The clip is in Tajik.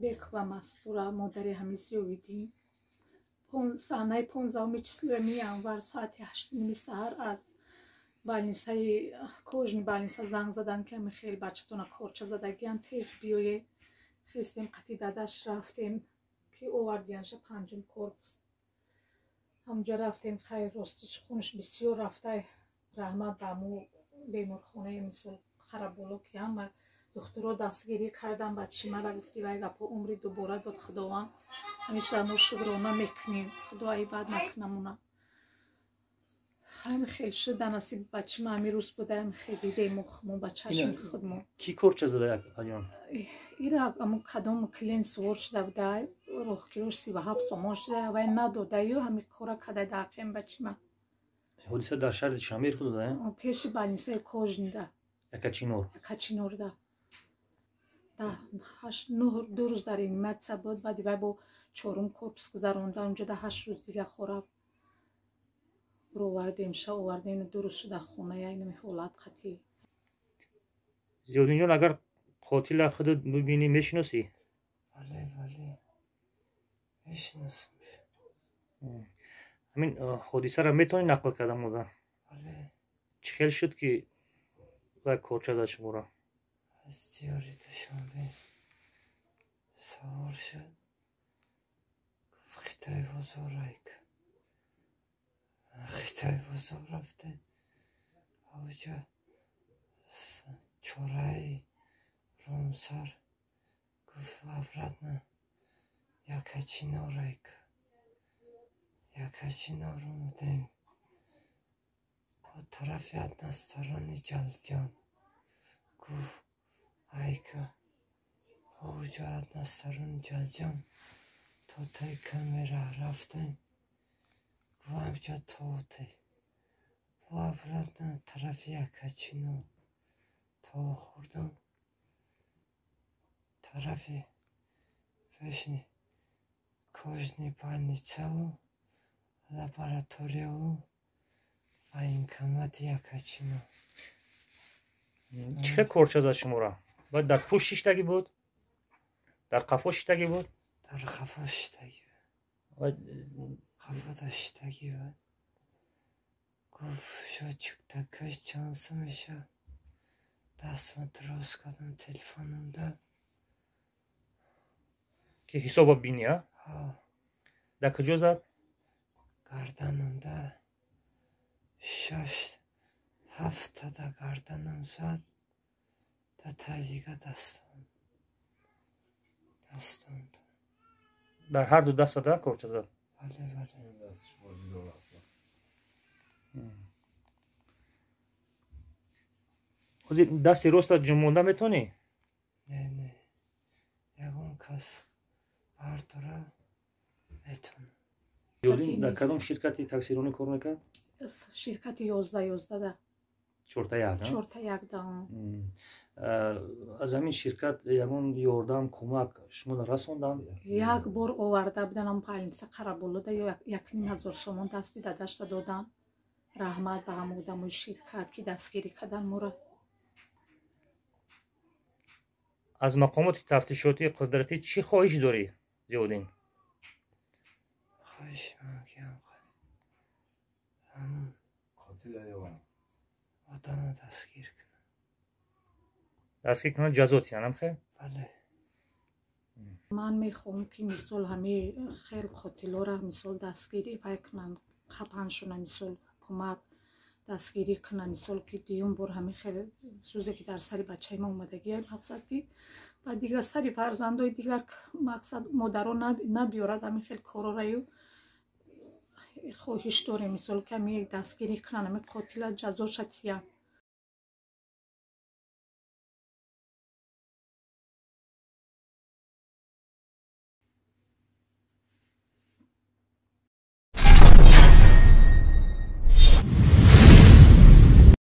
беква мастура модари ҳамизиё видим санаи 15 числои январ соати 8 саҳар аз больницаи кожни больница занг задан ки ами хеле бачатона корча задагиан тез биёе хистем қатъи дадаш рафтем ки овардиянша 5 корпус ҳамҷа рафтем хайр ростиш хунш бисёр рафтай раҳмат ба амо беморхонаи мисол қараболо ки ҳама духтуро дастгирӣ кардан бачи мара гуфти вай гапо умри дубора дод худованд ҳамеша мо шукрона мекунем худои бад накунамона ҳами хел шуда насиб бачи ма ами рӯз буда ами хел дидем мо ба чашми худмо ки корча зада аён ира амо кадом клиент сувор шуда буда роҳкирош 37 сомон шуда вай надодаю ҳами кора кадай дақем бачи ма ҳодиса дар шаҳри шамир худуда пеши больницаи кожнда якачинорда да 8-9 рӯз дар реаниматсия буд баъди вай бо 4 корпус гузаронда онҷо да 8 рӯз дига хора бировардем ша овардем 2 рӯз шуда хона яйнами ҳолат қатъи зиёдинҷон агар қотила худат бибинӣ мешиносӣ бале мешиносам ҳамин ҳодисаро метавонӣ нақл кардан мода бале чӣ хел шуд ки вай корча зад шуморо аз диёри душанбе савор шуд гуфт хитои бозор айк хитои бозор рафтем авҷа чораи ромсар гуфт обратно якачинор айк якачинор омадем по тарафи односторонни ҷалҷон гуфт айка овҷа односторонни ҷалҷон то таи камера рафтем гуфт амҷа тоте бо обратно тарафи якачинор то хурдам тарафи пешни кожни больницаву лабораторияву военкомати якачинор чӣ хел корча зад шуморо ва дар пӯшт шиштагӣ буд дар қафо шиштагӣ буд дар қафо шиштагӣ қафода шиштагӣ буд гуфт шо чуктакаш чанса меша дастма дроз кардам телефонамда ки ҳисоба бинӣ дар куҷо зад гарданамда 6-7 да гарданам зад да таи дига дастам дар ҳарду дастада корча зад бале ҳозир дасти ростат ҷунбонда метавонӣ не ягон кас бардора метавонам ёдин дар кадом ширкати таксиронӣ кор мекард ширкати 11 да 4-1 да аз ҳамин ширкат ягон ёрдам кӯмак шуморо расонданд як бор оварда буданам больница қараболода 1500 сомон дасти дадашта додан раҳмат ба ҳама одамои ширкат ки дастгирӣ кардан моро аз мақомоти тафтишотии қудратӣ чӣ хоҳиш дорӣ зиёдин хоҳиши ман киям ҳамун одамро дастгир кунад ҷазо тиҳанам хел бале ман мехоҳам ки мисол ҳами хел қотилора мисол дастгирӣ вай кунанд қапаншона мисол ҳукумат дастгирӣ кунад мисол ки дуюм бор ҳами хел сӯзе ки дар сари бачаи ма омадагия мақсад ки ба дигар сари фарзандои дигар мақсад модаро набиёрад ҳами хел корораю хоҳиш дорем мисол ки ҳами дастгирӣ кунанд ҳами қотила ҷазоша тия